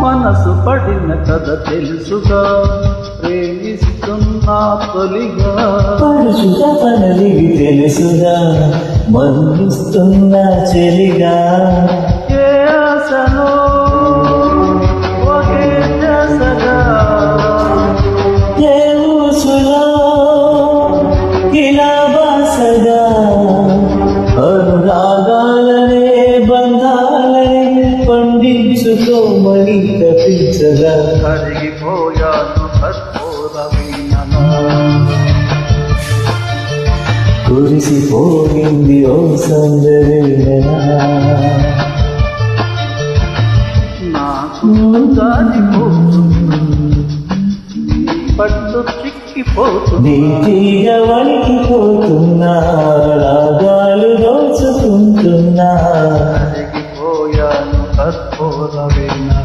మనసు పడిన కథ తెలుసుగా, ప్రేమిస్తున్నా తొలిగా. పరుచుగా పనలివి తెలుసుగా, మన్నిస్తున్నా చెలిగా. ఏ ఆశలో ఒకే ధ్యాసగా, ఏ ఊసులో ఇలా బాసగా, అనురాగాలనే బంధాలనే పండించుకోమని తప్పించగా. కరిగిపోయాను కఠోర వీణలా, కురిసిపోయింది ఓ సందవేళ. నాకు జారిపోతుంది, పట్టు చిక్కిపోతుంది. నీ తీగ వణికిపోతున్నా, రాగాలు దోచుకుంటున్నా. కరిగిపోయాను కఠోర వీణ.